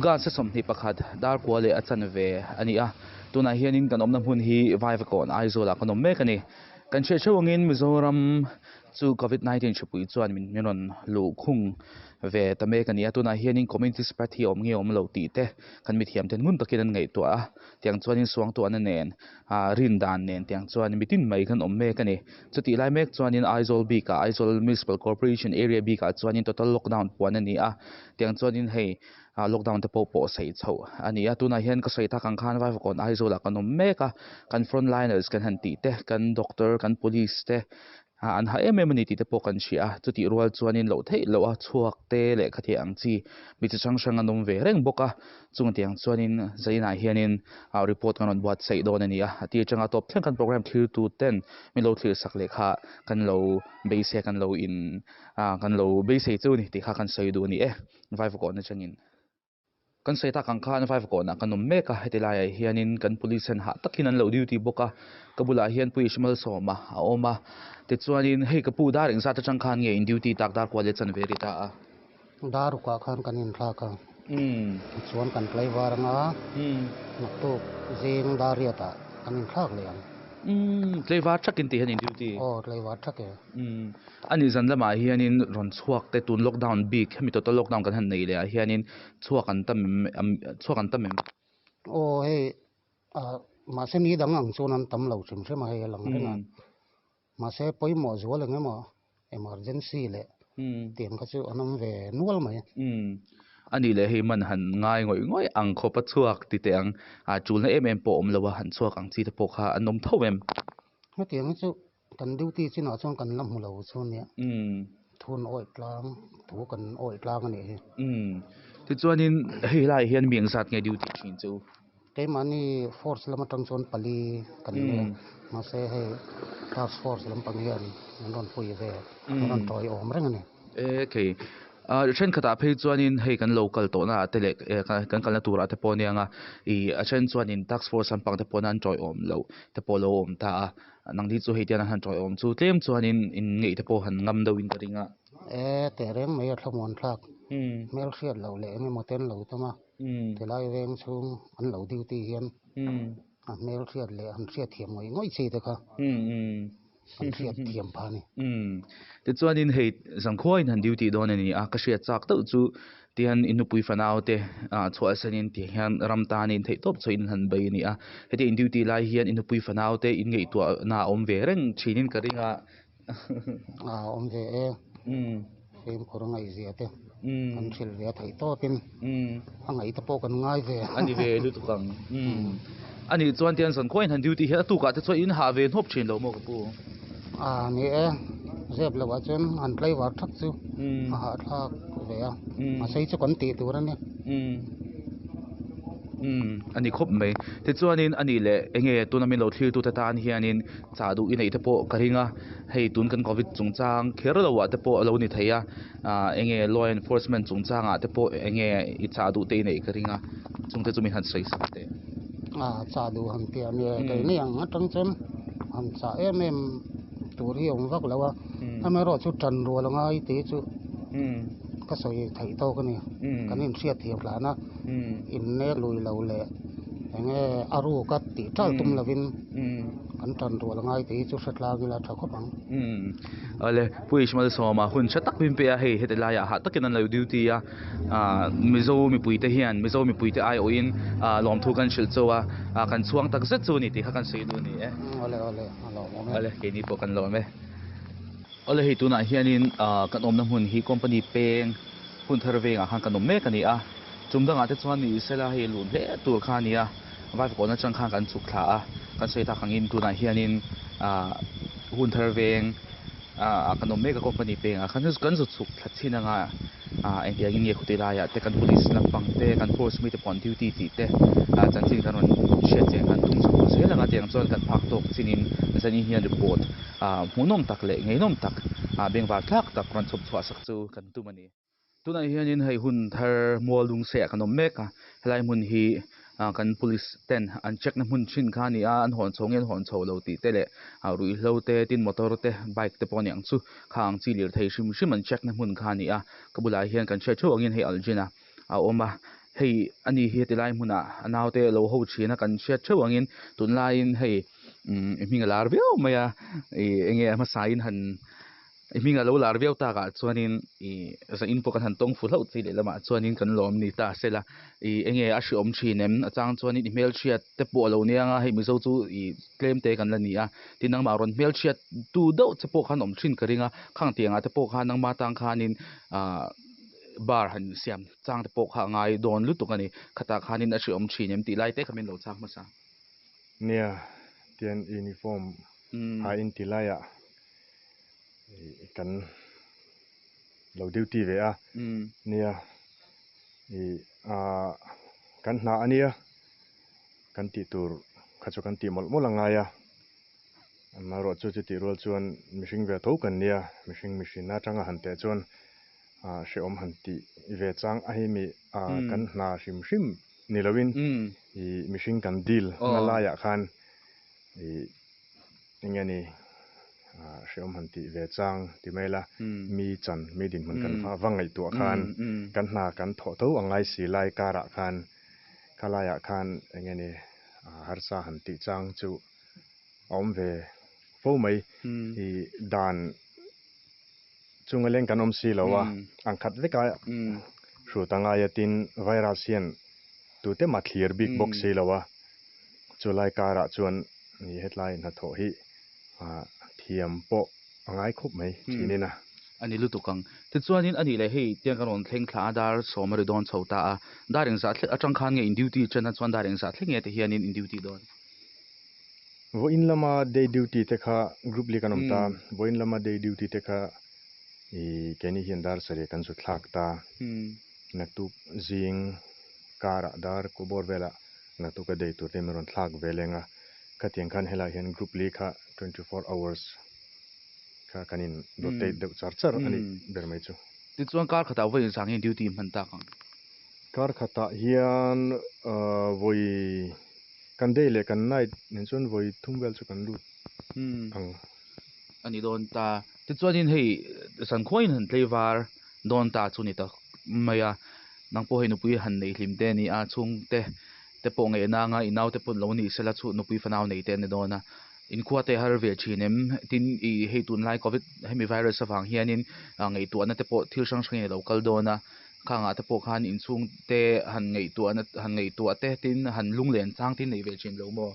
ga se som ni pakhat dar kwale achan ve ania tuna hianin kan omna hmun hi vai vakon aizola kanom me kani kan che chawangin Mizoram chu COVID-19 chupui chuan min lu khung ve tame kania tuna hianin community spread hi om nge om lo ti te kan mi thiam ten ngun takin an ngei to a tiang chuanin suang to an nen rin dan nen tiang chuan mitin mai kan om me kani chuti lai mek chuanin aizol bi ka aizol municipal corporation area bi ka chuanin total lockdown puan ani a tiang chuanin hei lockdown te po sei chho ani atuna hian ka sei ta kan khan vai kon aizola kanom meka kan frontliners kan han ti te kan doctor kan police te an ha MMNT te po kan chia chuti rual chuanin lo theilo a chuak te le khathi angchi mi chu chang anom ve reng boka chung tiang chuanin zaina hianin report kan on buat sei don ani a ati changa top thlen kan program thlir tu 10 mi lo thlir sak lekha kan lo base kan lo in kan lo base chu ni ti kha kan sei du ni vai kon na changin kan sei ta kan khan five ko na kanom meka hetilai hianin kan police han ha takin an lo duty boka kabula hian pui shmal soma a oma te chuanin hei ka pu dar eng sa ta chang khan nge in duty tak dar kwale chan verita a daru ka khan kan in thla ka chuan kan play waranga to jeng dariata kan in thak lian tleiwa thakin ti han in duty tleiwa thake ani zan lama hianin ron chuak te tun lockdown big hemi to lockdown kan han nei le hianin chuak an tam hei ma se ni dang ang chuan an tam lo chim ma hei lang renga ma se poimo zual ngema emergency le tiam ka chu anam ve nual mai ani le hei man han ngai ngoi ang kho pa chuak ti te ang chul na po om lawa han chuak ang chi te po kha anom thowem ma tiang chu kan duty china chuan kan lam lo chuan ne thun oi tlang thu kan oi tlang ani ti chuanin hei lai hian miang zat nge duty thin chu ke mani force lam tang chuan pali kan ne ma se hei task force lampang hian non pui ve non toi om reng ani okay chen khata phei chuanin hei kan local to na tele kan kalna tura te pon yanga I chen chuanin task force lampang te pon an troi om lo te polo om ta nang di chu hei tian han troi om chu tlem chuanin in ngei te po han ngam do in karinga te rem mai thlamon thak mel khiat lo le mi moten lo tama te lai veng chung an lo duty hian mel khiat le an hriatthiam ngoi chi te kha an hriatthiam phani te chuanin hei zangkhoin han duty don ani ka hriat chak to chu tian inupui fanau te chua sanin ti hian ramtanin thei top choin han bai ni heti in duty lai hian inupui fanau te in ngei to na om ve reng thinin karinga om ve em korangai zia te kan thil ve thei to pin angai ta po kan ngai ve ani ve lu tu kang ani chuan tian zangkhoin han duty he tu ka te choi in ha ve nop thin lo mo ka pu ni zeb lo wa chen an play war thak chu ha thak ve ma sei chu kon ti tu ran ne ani khop mai te chuanin ani le enge tournament lo thlir tu ta tan hianin cha du inei te po karinga hei tun kan covid chungchang kher lo wa te po lo ni theia enge law enforcement chungchang te po enge I cha du te nei karinga chungte chumi han sei sakte cha du han ti ani ke ni ang atang chen han cha em tur hi ong vak lawa amero chu tan ro la ngai te chu ka soi thei to ka ni kan in hriat thiam la na in ne lui lo le enge aru ka ti tal tum lovin kan tan ro la ngai te chu satla gila tha kho bang ale pui shmal soma hun chatak bim pe hei hetelaya ha takin an lo duty mizo mi pui te hian mizo mi pui te ai oin lawm thu kan shil chowa kan chuang tak zet chu ni ti kha kan sei du ni ole ke ni po kan lo me ole hi tuna hianin kan om na hun hi company peng hun tharveng han kan om me kani chumdanga te chuan ni sela hi lun le tur khania vai ko na chang khan kan chuk thla kan sei ta khangin tuna hianin hun tharveng kan om me ka company peng kan zu chuk thachina nga engtiang nge khutilaya te kan police lampang te kan force mi te pon duty ti te chanching kan on share cheng kan tung chu se langa tiang chon kan phak tok chinin zani hian report hmunom tak le ngeinom tak bengwar thak tak ron chop chwa sak chu kan tumani tuna hianin hei hun thar Mualdungsei kan om meka helai mun hi kan police ten an check na mun chin khani an hon chongen hon chho lo ti te le rui hlo te tin motor te bike te pon yang chu khang chi lir thei shim an check na mun khani kabula hian kan che chu angin hei aljina oma hei ani hi tilai hmuna anaute lo ho china kan hriat theuangin tunlai in hei hminga lar veo maya enge ma sain han hminga lo lar veo ta ka chuanin za in pokan han tawngfuh hlo chi le lama chuanin kan lawm ni ta sela enge a hriom thinem achang chuanin hmel hriat te po lo nianga hei mizo chu claim te kan la ni a tinang ma ron hmel hriat tu do che po khan om thin karinga khang tianga te po khan nang ma tang khanin bar han siam chang te pok ha ngai don lutuk ani khata khanin a hriom thinem ti lai te khamin lo chak masa nia tian uniform ha in tilaia kan lo duty ve a nia kan na ania kan ti tur khachu kan ti mol molangaya ma ro chu ti rol chuan mihring ve tho kan nia mihring na tanga han te chuan hriom han ti ve chang a hi mi kan na hrim nilawin mihring kan deal ngalaya khan engani hriom han ti ve chang ti mela mi chan mi din man kan awangai tu khan kan na kan tho tho angai si lai kara khan kalaya khan engani harsa han ti chang chu om ve fo mai dan chungaleng kan om si lawa angkhat veka hru tanga yatin virus hian tute ma clear big box si lawa chulai kara chuan ni headline na tho hi thiam po angai khup mai chinina ani lutukang ti chuanin ani le hei tiang kan on thleng thla dar somari don chhota a daring za thle atang khan nge in duty chana chuan daring za thlenge te hianin in duty don vo in lama day duty te kha group li kanom ta vo in lama day duty te kha keni hian dar sare kan su thlak ta naktu zing kara dar kubor vela naktu ka day tur te meron thlak velenga ka tiang khan hela hian group li kha 24 hours kha kanin rotate de char ani bermai chu ti chuan kar khata voi sang in duty man ta kang kar khata hian voi kan day le kan night nen chuan voi thumvel chu kan lut ani don ta ti chuanin hei san khoin han tleivar don ta chu ni ta maya nang po hei nupui han nei hlim te ni a chung te po nge na nga inaw te pun lo ni sela chu nupui fanaw nei te ne dona in khuate har ve thinem tin hei tunlai covid hemi virus awang hianin ngei tu ana te po thil sang sang local dona khanga te po khan in chung te han ngei tu ate tin han lunglen chang tin nei ve thin lo mo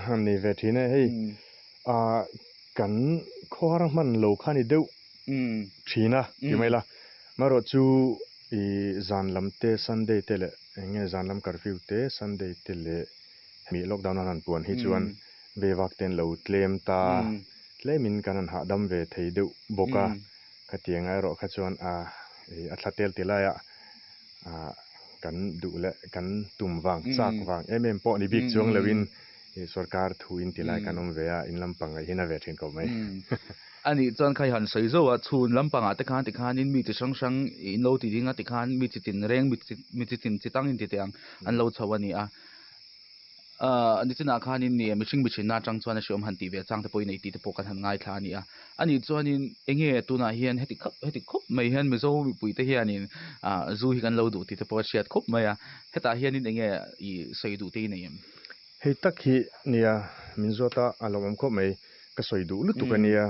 han nei ve thine hei kan khor man lo khani deuh thina ti mai la maro chu zan lam te sunday te le nge zan lam curfew te sunday te le mi lockdown an puan hi chuan ve wak ten lo claim ta claimin kan ha dam ve thei deuh boka ka tiang ai ro kha chuan a thlatel tilaya kan du le kan tum wang chak wang po ni big chuang lewin sarkar thu in tilai kanom vea in lampang ai hina ve thin ko mai ani chuan khai han sei zo a chhun lampang a te khan in mi ti sang sang in lo ti dinga ti khan mi chitin reng mi chitin chitang in ti tiang an lo chawani a ani tina khan in ni mihring bichin na tang chuan a hriom han ti ve chang te poi nei ti te pokan han ngai thla ani a ani chuan in enge tuna hian heti khop mai hian mizo mi pui te hianin zu hi kan lo du ti te po hriat khop mai a heta hian in enge I sei du te nei hei tak hi nia minzota alom ko mai ka soi du lu tu ka nia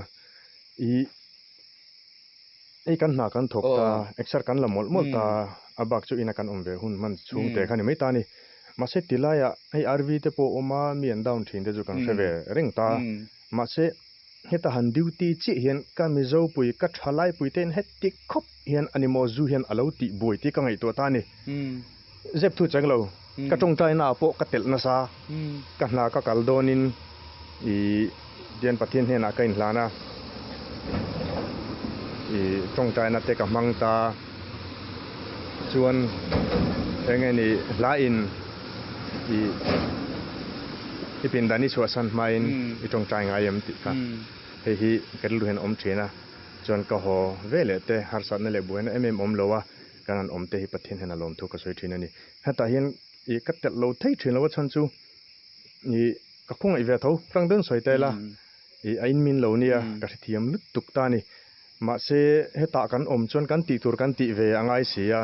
kan na kan thok ta exer kan la mol ta abak chu ina kan omve hun man chung te khani mai ta ni ma se tilaya hei rv te po oma mi an down thin de ju kan khave reng ta ma se heta han duty chi hian ka mizo pui ka thalai pui ten het tik khop hian animo zu hian alo ti boi ti ka ngai to ta ni zep thu changlo ka tong tai na po ka tel na sa ka na ka kal donin dian pathian he na ka in hlana tong tai na te ka mang ta chuan engeni la in ipin dani chwa san main itong tai ngai am ti ka hi kerlu hen om thena chuan ka ho vele te harsatna le buena om lowa kanan om te hi pathian hen alom thu ka soi thina ni hata hian katel lo thei thin lo chan chu ka khong I ve tho tang den soi te la ain min lo nia ka thiam lut tuk ta ni ma se heta kan om chon kan ti tur kan ti ve angai sia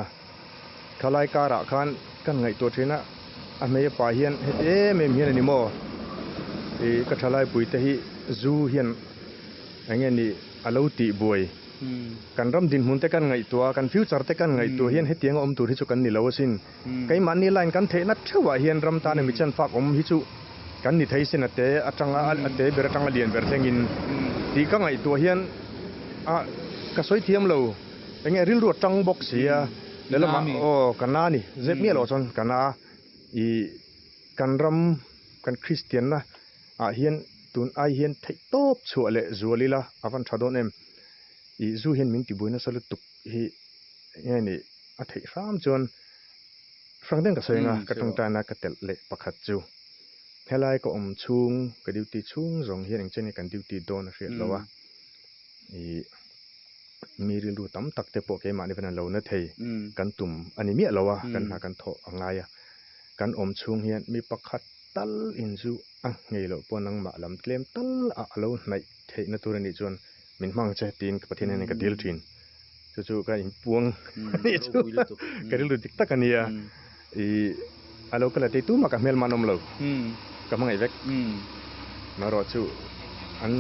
thalai kara khan kan ngai to thina a me pa hian mem hian ani mo e ka thalai pui te hi zu hian angeni alo ti buai kan ram din mun te kan ngai to kan future te kan ngai to hian hetiang om tur hi chu kan ni lo sin kai man ni line kan the na thewa hian ram ta ne mi chan fa om hi chu kan ni thei sin ate atanga ate ber atanga lian ber thengin ti ka ngai to hian a ka soi thiam lo enge ril ro tang box sia lelama o kanani zep mi lo chon kana I kan ram kan Christian na a hian tun ai hian thei top chu ale zualila avan thadon em I zu hian min ti buina salu tuk hi ngeni a thei ram chon frangden ka soinga ka tungta na ka tel le pakhat chu helai ko chung ka duty chung zong hian eng cheni kan duty don a hriat lowa I miril ru tam tak te po ke ma ni van lo na thei kan tum ani mi lowa kan na kan tho angaya kan chung hian mi pakhat tal in zu a ngei lo ponang ma lam tlem tal a lo nai thei na tur ani chuan min mang che tin ka pathin ani ka dil thin chu ka in puang ni chu ka dil dik tak ania I alo kala te tu ma ka hmel manom lo ka mangai vek ma ro chu an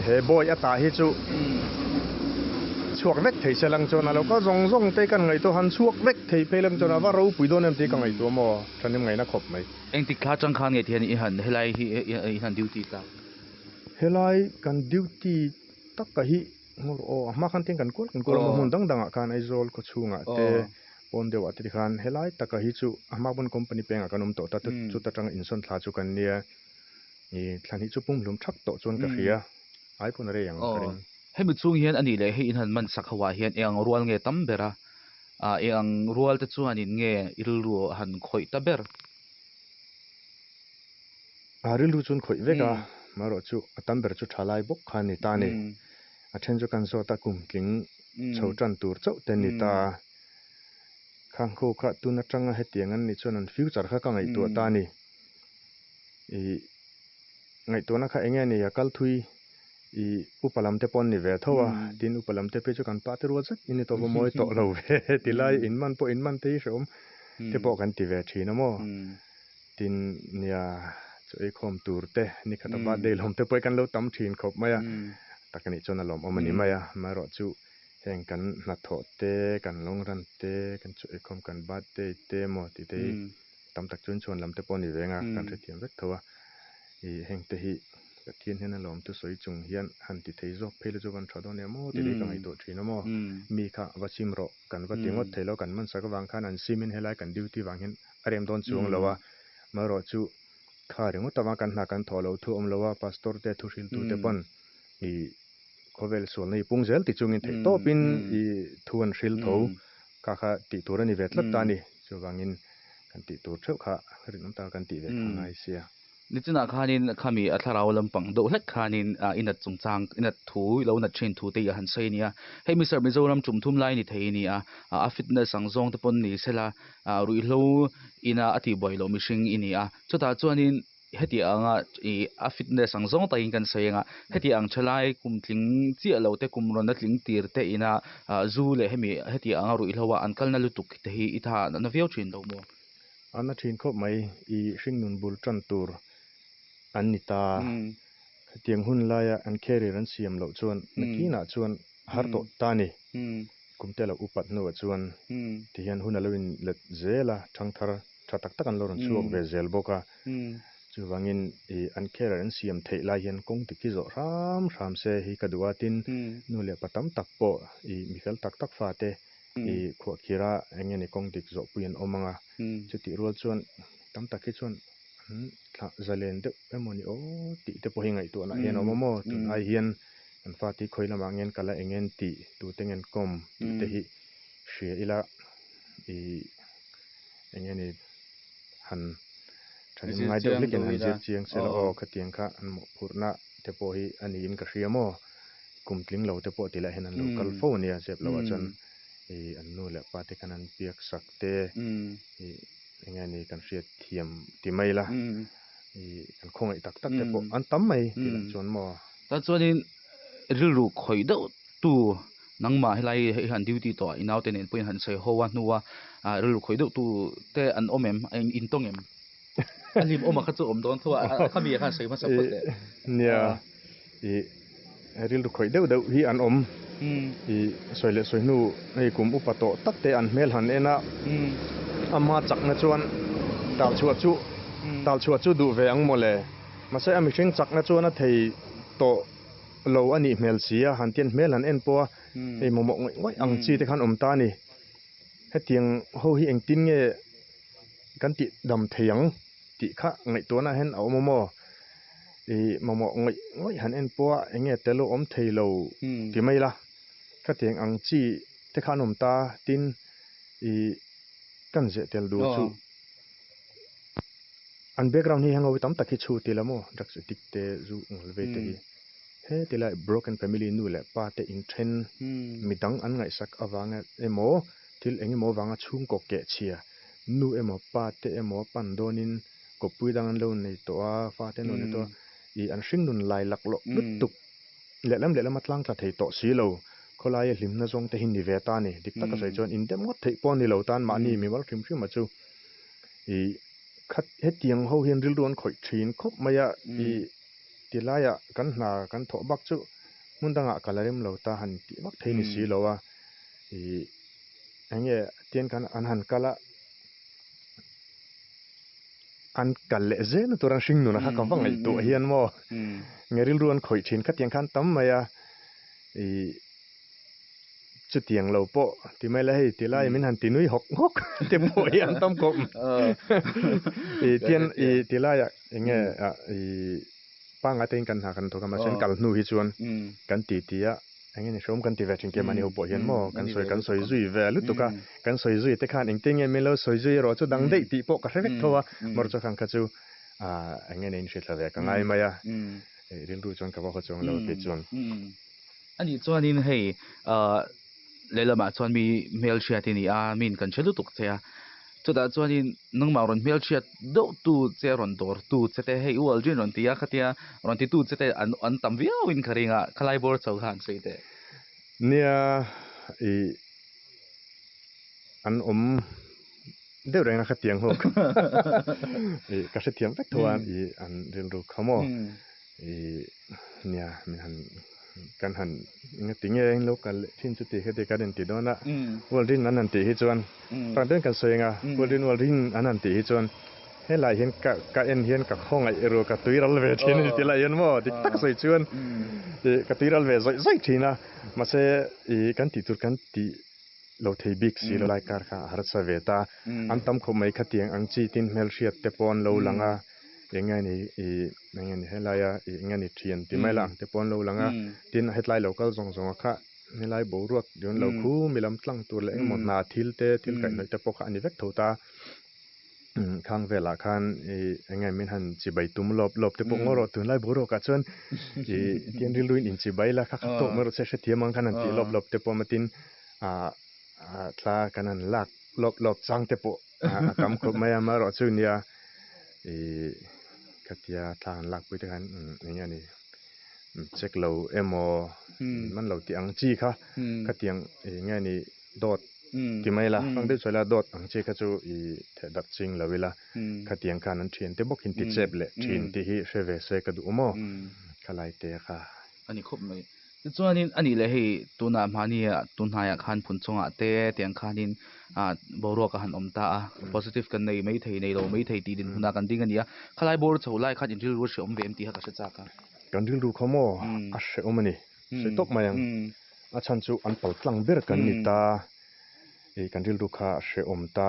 he boy ata hi chu chuak vek thei selang chon alo ka zong te kan ngai to han chuak vek thei pelang chon awa ro pui don em te ka ngai to mo thanim ngai na khop mai eng ti kha chang khan nge thian I han helai hi han duty ta helai kan duty tak ka hi ngor o ma khan ting kan kol mun dang dang kan ai zol ko chunga te pon dewa te khan helai tak ka hi chu ama bon company penga kanum to ta chu ta tang inson thla chu kan nia ni thlan hi chu pum lum thak to chon ka khia ai pun re yang karing hemi chung hian ani le hi in han man sak hawa hian eng rual nge tam bera eng rual te chuan in nge ilru han khoi ta ber arilu chun khoi veka maro chu atam ber chu thalai bok khan ni ta ni a then chu kan so ta kum tling chho tran tur chau te ni ta khang kho kha tu na tanga hetiang an ni chuan an future kha ka ngai tu ta ni I ngai to na kha enge ni yakal thui I upalam te pon ni ve thowa tin upalam te pe chu kan pa te ro zat ini to bo moi to lo ve tilai in man te shom te po kan ti ve thina mo tin nia chu e khom tur te ni khata ba de lom te poi kan lo tam thin khop maya takani chona lom omani maya ma ro chu heng kan na tho te kan long ran te kan chu e khom kan ba te mo ti te tam tak chon lam te pon ni venga kan the thiam vek thowa I heng te hi ka thiên hen lom tu soi chung hian han ti thei jok phele jo kan thadon emo ti dei ka ngai to thina mo mi kha wasim ro kan wa tingot theilo kan man sak wang khan an simin helai kan duty wangin arem don chung lowa ma ro chu kha ringo tawa kan na kan tholo thu om lowa pastor te thu hril tu te pon I khovel sol nei pungzel ti chungin thei to pin I thuan hril tho ka kha ti turani vetlat ta ni chu wangin kan ti tur theu kha rinam ta kan ti ve ngai sia nichina khanin khami atharau lampang do hlek khanin inat chungchang inat thu lo na thin thu te han sei nia hei Mister Mizoram chumthum lai ni thei ni a fitness sangjong te pon ni sela ruihlo ina ati boilo mishing ini chuta chuanin heti anga a fitness sangjong ta in kan seianga heti ang thalai kumtling chi alo te kumron na tling tir te ina zu le hemi heti anga ruihlowa ankal na lutuk te hi itha na veu thin lo mo ana thin khop mai I hring nun bul tran tur Anita tiang hun laia an khere ran siam lo chuan nakina chuan har to tani kumtela upat no chuan tian hun aloin let zela thangthar thatak takan lo ran chuak ve zel boka chuwangin I an khere ran siam thei lai hian kong ti ki zo ram se hi kadua tin nu le patam tak po I mikhal tak tak fa te I khwa khira engeni kong dik zo puin omanga chuti rol chuan tam tak hi chuan thla zalen de emoni o ti te po hingai tu na hian omomo tun ai hian an fa ti khoila ma ngen kala engen ti tu tengen kom te hi hria ila I engeni han thani ngai de liken han je chiang sela o khatiang kha an mo phurna te po hi ani in ka hria mo kumtling lo te po ti la hen an local phone ya sep lo chan I an nu le pa te kan an piak sak te I engeni kan hriatthiam ti mai la I kan khongai tak te po an tam mai ti la chon mo ta chuanin rilru khoi do tu nang ma helai han duty to inau ten en point han sei howa nuwa rul khoi do tu te an omem in tongem alim oma kha chu om don thua khami kha sei ma support te nia i ril khoi deuh deuh hi an om i soile soinu ei kum upato takte an hmel han ena ama chakna chuan tal chuat chu du ve ang mole ma se ami hring chakna chuan a thei to lo ani hmel sia han tian hmel han en po ei momo ngoi ang chi te khan om ta ni hetiang ho hi eng tin nge kan ti dam theiang ti kha ngai to na hen au momo e momo ngoi han en po enge telo om theilo ti mai la kha tiang ang chi te khan om ta tin i kan je tel du chu an background hi hangowi tam takhi chu tilamo drugs addict te zu ngolve te hi he tila broken family nu le pa te in thren midang an ngai sak awanga emo til engi mo wanga chung ko ke chia nu emo pa te emo pandonin ko puidang an lo nei to a fa te no ne to I an hring nun lai lak lo lutuk lelam atlang ta thei to si lo kholai hlim na zong te hin ni ve ta ni dik tak sai chon in dem ngot thei pon ni lo tan ma ni mi wal hrim hrim ma chu I khat he tiang ho hian ril don khoi thin khop maya I tilaya kan hna kan tho bak chu mundanga kalarem lo ta han ti bak thei ni si lo a I ange tian kan an han kala an kalle zen turan hring nu na kha ka wangai to hian mo ngeril ruan khoi thin kha tiang khan tam maya I chu tiang lo po ti mai la hei ti lai min han ti nui hok hok te po hian tam ko I tian I ti lai ya enge I panga ten kan ha kan to kama sen kal nu hi chuan kan ti ya enge ni shom kan ti ve thing ke mani ho po hian mo kan soi zui ve lu tu ka kan soi zui te khan eng teng e melo soi zui ro chu dang dei ti po ka revek thowa mor chu khang kha chu enge nei shit la ve ka ngai maya ril ru chon ka ba ho chong lo te chuan ani chuan in hei lelama chuan mi mel thiat ni min kan chelu tuk thea chuda chuan in nangma ron mel thiat do tu che ron dor tu chete hei Aldrin ron tia khatia ron ti tu chete an tam viau in kharinga khalai bor chau khan seite nia I an deu reng na khatiang hok I ka se thiam vek thoan I an ril ru khamo I nia min han kan han nge tinge eng local thin chu ti khate ka den ti dona Aldrin an ti hi chuan pan den kan soinga Aldrin an ti hi chuan he lai hian ka en hian ka khongai ero ka tuiral ve thin ti lai hian mo dik tak soi chuan ka tuiral ve zoi thina ma se I kan ti tur kan ti lo thei big si lo lai kar kha harsa ve ta an tam kho mai khatiang ang chi tin hmel hriat te pon lo langa engai ni helaya engai ni thian ti mai lang te pon lo langa tin hetlai local zong kha helai bo ruak dion lo khu milam tlang tur le mo na thil kai noi te pokha ani vek thota khang vela khan engai min han chi bai tum lop te pok ngoro tunlai bo ro ka chon tian ril ruin in chi bai la kha to mer se thiamang khan an ti lop te pomatin tla kanan lak lop chang te po kam kho maya ma ro chu nia katia tlan lak pui te kan enga ni check lo emo man lo ti ang chi kha katiang enga ni dot ti mai la ang de chola dot ang chi kha chu I the dak ching lo wila katiang kan an thien te bok hin ti chep le thin ti hi seve se ka du mo khalai te kha ani khop mai chuan in ani le hei tuna mania tunhaya khan phun chonga te tiang khanin boro ka han omta positive kan nei mai thei nei lo mai thei ti din huna kan ding ania khalai bor chho lai khan in ril ru shom vem ti ha ka se cha ka kan ril ru khomo a she omani se tok mayang a chan chu an pal tlang ber kan ni ta kan ril ru kha she om ta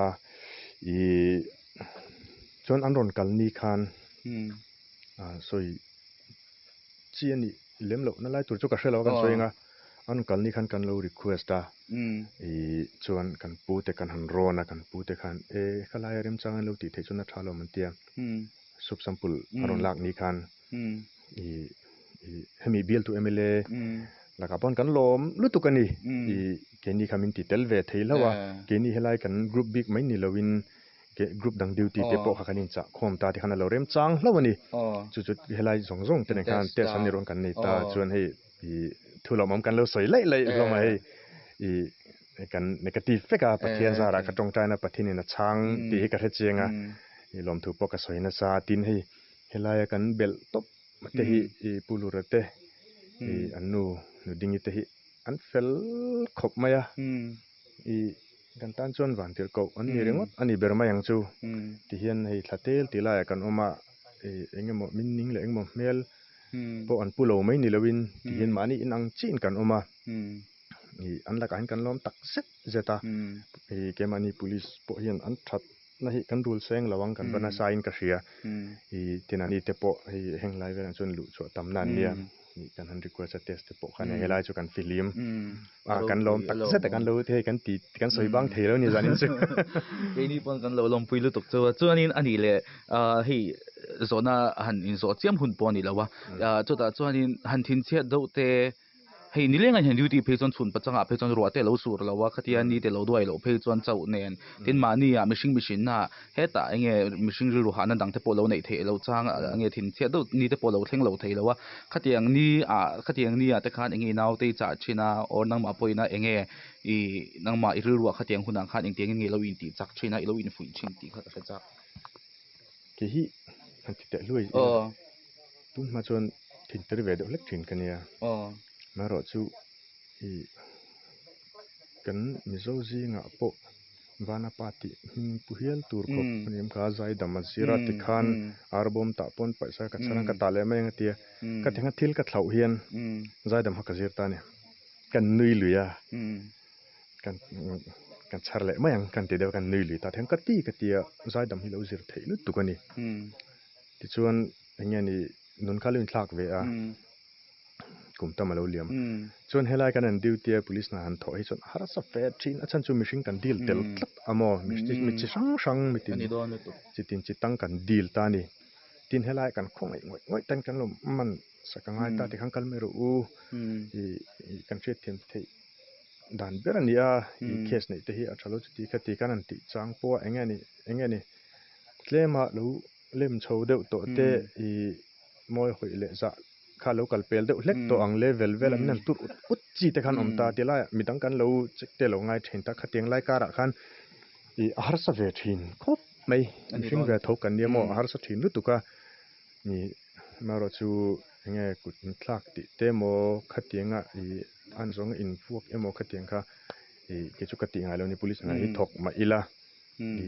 chon an ron kal ni khan soi chi ani lem lo na lai tur chu ka shelo kan soinga an kal ni khan kan lo request ta chuan kan pu te kan han ro na kan pu te khan khalai rem chang an lo ti thei chuna thalo man tia sub sample aron lak ni khan hemi bil tu MLA la ka pon kan lawm lutu kani keni khamin ti telve theilo wa keni helai kan group big mai ni lowin ke group dang duty te po kha kanin cha khom ta ti khana lo rem chang hlawani chu helai zong te ne khan te san ni ron kan nei ta chuan hei thu lom kan lo soi lai lai lo mai i kan negative ka pathian zara ka tong tai na pathin na chang ti ka he chenga i lom thu po ka soi na sa tin hei helaya kan bel top te hi i pulurate i anu nu dingi te hi an fel khop maya i kan tan chon van tir ko an ni rengot ani berma yang chu ti hian hei thlatel ti la kan oma engemaw min ning le engemaw hmel po an pulo mai ni lowin ti hian mani in ang chin kan oma i an la kan lom tak set zeta i kemani police po hian an that na hi kan rule seng lawang kan bana sain ka hria i tinani te po hi henglai velan chon lu cho tam nan nia ni kan han request a test te po khan helai chu kan film kan lom tak set kan lo the kan ti kan soi bang theilo ni zanin chu cái này pon kan lo lom pui lu tuk chu chuanin ani le hi zona han in zo chiam hun pon ni lawa chu ta chuanin han thin che do te hei ni lengan hen duty phe chon chun pachanga phe chon ruate lo sur lawa khatia ni te lo duai lo phe chon chau nen tin mani ya mishing na heta enge mishing ru hanan dang te po lo nei the lo chang ange thin che do ni te po lo thleng lo thei lawa khatiang ni te khan enge naw te cha china or nang ma poina enge I nang ma iru ruwa khatiang hunang khan eng teng nge lo in ti chak china I lo in fui chin ti kha cha ke hi han ti te lui tun ma chon thin ter ve do lek thin kania ma ro chu I kan mizo zi nga po vana pati puhial tur ko nim ka zai dam zira ti khan arbom ta pon paisa ka charang ka tale mai ngatia ka thenga thil ka thlau hian zai dam ha ka zir ta ne kan nui luya kan charle mai ang kan te de kan nui lu ta theng ka tia zai dam hi lo zir thei lu tu ka ni ti chuan enge ni nun khalin thlak ve a kum ta malo liam chuan helai kan an duty police na han tho hi chon har sa fe thin achan chu mishing kan deal tel tlat amo mi chi sang mi tin chitin chitang kan deal ta ni tin helai kan khong ngoi tan kan lo man sakangai ta ti khang kal me ro u I kan chet them thei dan berania I case nei te hi a thalo chuti khati kan an ti chang po enge ni tlema lo lem chho deuh to te I moi hoi le za kha local pel deuh hlek to ang level vel an tur ut chi te khan omta te la midang kan lo chek te lo ngai thin ta khatiang lai kara khan I har sa ve thin khop mai mishing ve thok kan niamo har sa thin lu tuka ni maro chu enge kut thlak ti te mo khatianga I an zong in fuak emo khatiang kha I ke chu kati ngai lo ni police ngai thok ma ila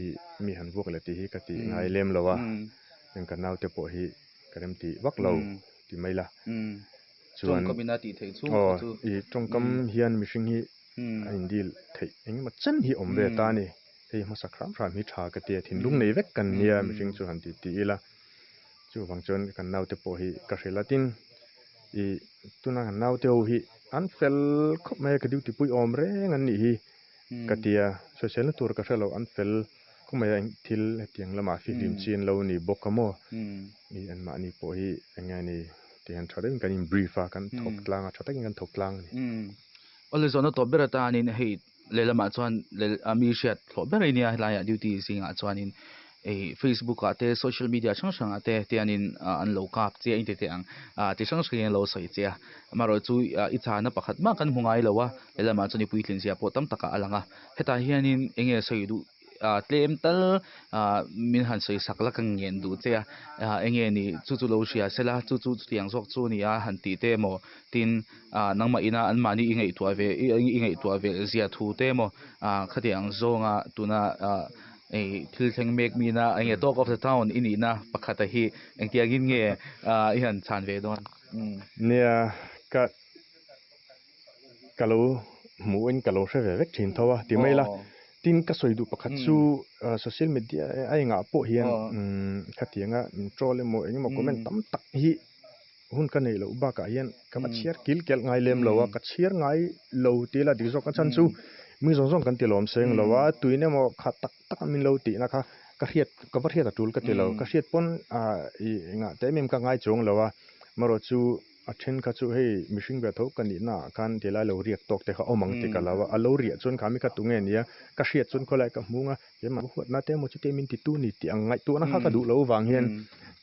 I mi han vok le ti hi kati ngai lem lowa en kan nau te po hi karem ti wak lo ti mai la chuan community thei chu I tongkam hian mishing hi in deal thei eng ma chan hi om ve ta ni hei ma sakram ram hi tha ka te thin lung nei vek kan nia mishing chu han ti ila chu wangchon kan nau te po hi ka hrelatin I tuna kan nau te ho hi an fel khop mai ka duty pui om reng an ni hi katia social tur ka hrelo an fel khumai ang thil tiang lama fi dim chin lo ni bokamo I an ma ni po hi anga ni tian thadin kan in brief a kan thok tlang a thatak kan thok tlang ni ole zona to berata anin hei lelama chuan ami shat thlo berai nia hlaya duty singa chuanin Facebook ate social media sang ate tianin an lo kap che inte te ang ti sang lo soi che maro chu I chana pakhat ma kan hungai lowa lelama chuni puitlin sia po tam taka alanga heta hianin enge soi du tlem tal min han soi sakla kan ngen du che enge ni chu lo sia sela chu tiang zok chu ni a han ti te mo tin nangma ina an mani ingei tua ve zia thu te mo khatiang zonga tuna thil theng mek mina enge talk of the town inina pakhata hi engtiagin nge ihan chan ve don nia ka kalo muin kalo hre ve vek thin thowa ti mai la tin ka soi du pakhat chu social media ai nga po hian khatianga troll mo engmo comment tam tak hi hun ka nei lo ba ka hian ka ma chiar kil kel ngai lem lowa ka chiar ngai lo ti la di zo ka chan chu mi zong kan ti lom seng lowa tuine mo kha tak min lo ti na kha ka hriat atul ka ti lo ka hriat pon I nga te mem ka ngai chong lowa maro chu a then kha chu hei mishing ve tho kan ni na kan ti la lo riak tok te kha omang ti ka lawa a lo ria chon kha mi kha tu nge nia ka hriat chon kholai ka hmunga ke ma huat na te mo chu te min ti tu ni ti angai tu na kha ka du lo wang hian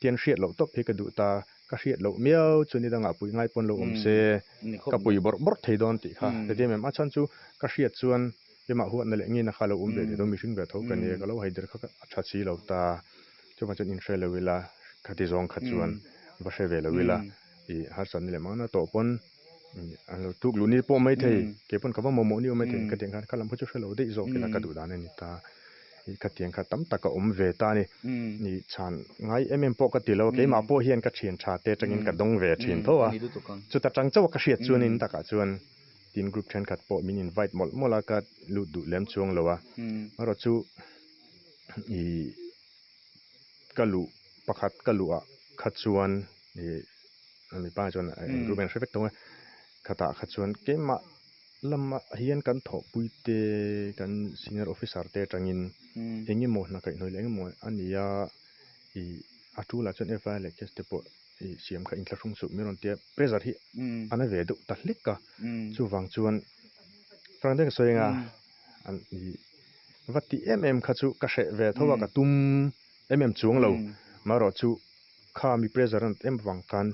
tian hriat lo top he ka du ta ka hriat lo miao chu ni danga pui ngai pon lo om se ka pui bor thei don ti kha te dem ma chan chu ka hriat chuan ema huat na le ngi na kha lo ve do mission ve tho kan ni ka lo haider kha tha chi lo ta chu ma chun in shre lo wila ka ti zong kha chuan ba she ve lo wila I harsatna le ma na to pon alo tuk lu ni po mai thei ke pon ka ba mo ni o mai thei ka teng kha khalam phu chu shre lo dei zo ke la ka du dan ni ta I ka tiang kha tam taka om ve ta ni chan ngai po ka tilo ke ma po hian ka thien tha te tangin ka dong ve thin tho a chu ta tang chaw ka hriat chuan in taka chuan tin group then khat po min invite mola ka lu du lem chuang lo a maro chu I kalu pakhat kalu a khat chuan mi pa chuan group and effect tong khata khat chuan ke ma lama hian kan tho puite kan senior officer te tangin engi mo na kai noi leng mo ania I atula chon efa le kes te po I siam kha in thlung su miron te pressure hi ana ve du ta hlika chu wang chuan frandeng soinga an I vati kha chu ka hre ve thowa ka tum chuang lo maro chu kha mi pressure an wang kan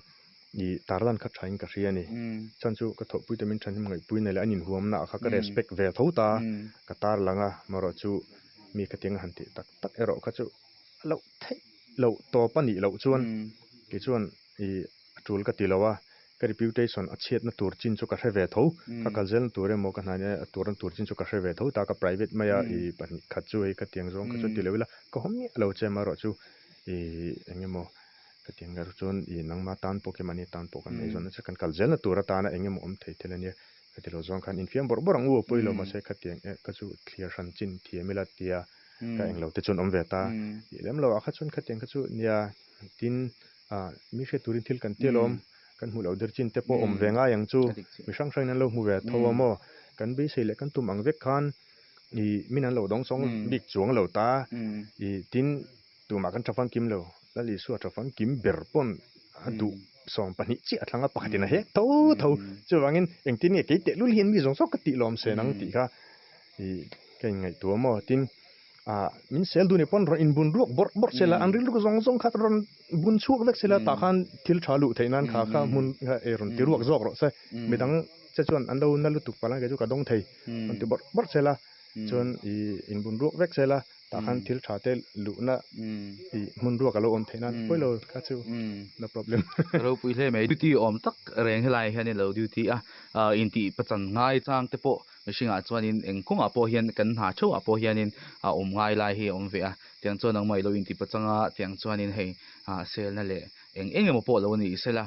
I tarlan kha thain ka hria ni chan chu ka tho pui te min than him ngai pui na le anin huam na kha ka respect ve tho ta ka tar langa maro chu mi ka ting han ti tak ero kha chu lo thei lo to pani lo chuan ki chuan I atul ka tilawa ka reputation a chet na tur chin chu ka hre ve tho ka kalzel tur mo ka na ne turan tur chin chu ka hre ve tho ta ka private maya I pani kha chu ka tiang zong ka chu tilawila ka homni lo che maro chu engemo ka tiang gar chon I nangma tan po ke mani tan po kan nei zon cha kan kalzel na tur ta na engemo om thei thelania ka tilo zong kan infiam borang u poilo ma se ka tiang ka chu clear san chin thiamila tia ka englo te chon om ve ta lem lo a kha chon ka tiang ka chu nia tin mi she turin thil kan telom kan hmu lo der chin te po om ve nga yang chu mi sang sang nan lo mu ve thowa mo kan bi sei le kan tum ang vek khan I min an lo dong song big chuang lo ta I tin tu ma kan thafang kim lo la li su thafang kim ber pon adu song pani chi atlanga pakhatina hek tho chu wangin eng tin nge ke te lul hin mi zong so ka ti lom se nang ti kha I kai ngai tu mo tin min sel du ne pon ro in bun ruak bor sela an ril zong khat ron bun chuak vek sela ta khan thil thalu theinan kha mun kha ron ti ruak zok ro se midang cha chuan an lo na lu tuk pala ge chu ka dong thei an ti bor sela chuan I in bun ruak vek sela ta khan thil tha te lu na I mun ruak alo om theinan poilo ka chu no problem ro pui hle mai duty om tak reng helai hian lo duty in ti pachan ngai chang te po mishinga chuanin engkunga po hian kan ha tho a po hianin om ngai lai hi om ve a tiang chuan ang mai lo in ti pachanga tiang chuanin hei sel na le emo po lo ni sela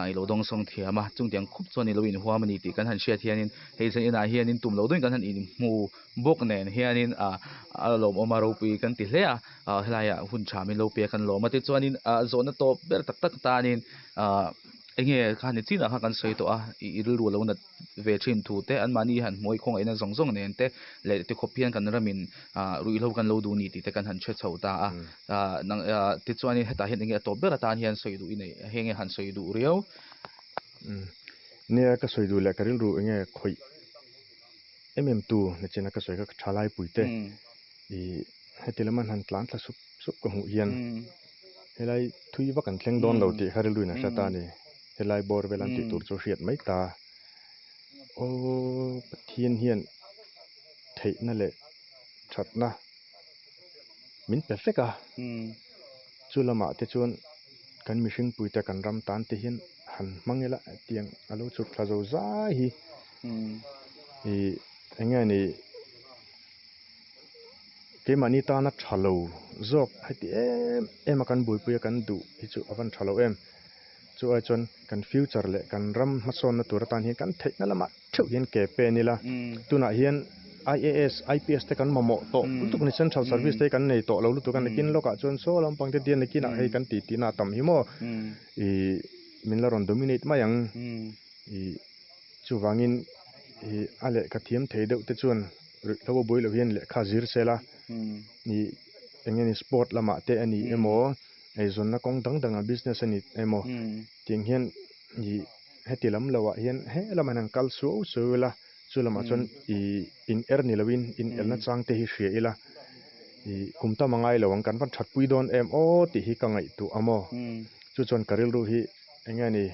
I lo dong song thiama chung tiang khup chuanin lo in huam ani ti kan han hriat hianin hei sen ina hianin tum lo doin kan han in mu bok nen hianin lawm oma ro pui kan ti hle helaya hun thamin lo pe kan lawm ate chuanin zona top ber tak tanin enge khan ni china kha kan soi to I ru lo na ve thin thu te an mani han moi khong ina zong nen te le te khopian kan ramin rui lo kan lo du ni ti te kan han che chho ta nang ti chuani heta hen enge to ber ta hian soi du inei henge han soi du riau ne ka soi du le karil ru enge khoi mm2 ne chena ka soi ka thalai puite I hetilaman han tlan tla sup ko hu hian helai thui wa kan thleng don lo ti haril ru na sata ni helai bor velan ti tur chu hriat mai ta o pathian hian thei na le thatna min perfect chulama te chuan kan mihring puite kan ram tan te hian han mangela tiang alo chu thlazo za hi I enga ni ke mani ta na thalo zok hati em kan bui puya kan du hi chu avan thalo em chu ai chon kan future le kan ram ma son na tur tan hi kan thei na lama thu hian ke pe ni la tuna hian IAS IPS te kan mamo to tuk ni central service te kan nei to lo lu tu kan kin loka chon so lampang te dian ni kin hei kan ti na tam hi mo I min la ron dominate ma yang I chu wangin I ale ka thiam thei deuh te chuan lo boi lo hian le kha zir sela ni engeni sport lama te ani emo ei zon na kong dang business ani emo ting hian ni hetilam lawa hian he lamanan kal su la chulama chon I in ni lawin in elna chang te hi hria ila I kumta mangai lawang kan van that pui don em o ti hi ka ngai tu amo chu chon karil ru hi anh ni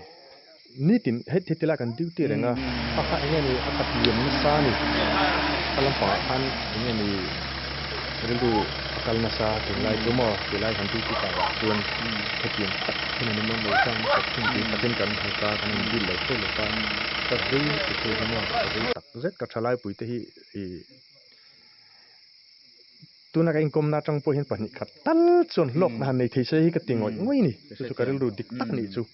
ni tin hết thiết là cần duty rồi nga pakha anh ni akat yem ni sa ni alam pa an anh ni rindu akal nasa tunlai cuma tunlai kan tu kita chuan ketian kena ni mon lawm chung ti katin kan thaka kan bil lo ko lo kan ta dei ko ni mo ta dei tak zet ka thalai pui te hi tuna ka inkom na tang po hin pani khat tal chon lok na nei thei se hi ka tingoi ngoi ni chu ka rindu dik tak ni chu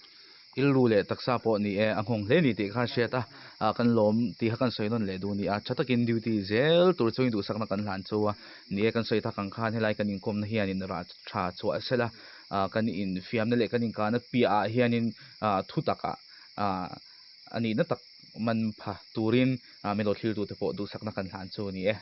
ilru le taksa po ni e angong le ni ti kha sheta kan lawm ti ha kan soinon le du ni a chatakin duty zel tur chuin du sakna kan hlan chuwa ni e kan soi tha kan khan helai kan inkom na hianin ra tha chu asela kan in fiam na le kan in kana pi a hianin thu taka ani na tak man pha turin melo thil tu te po du sakna kan hlan chu ni e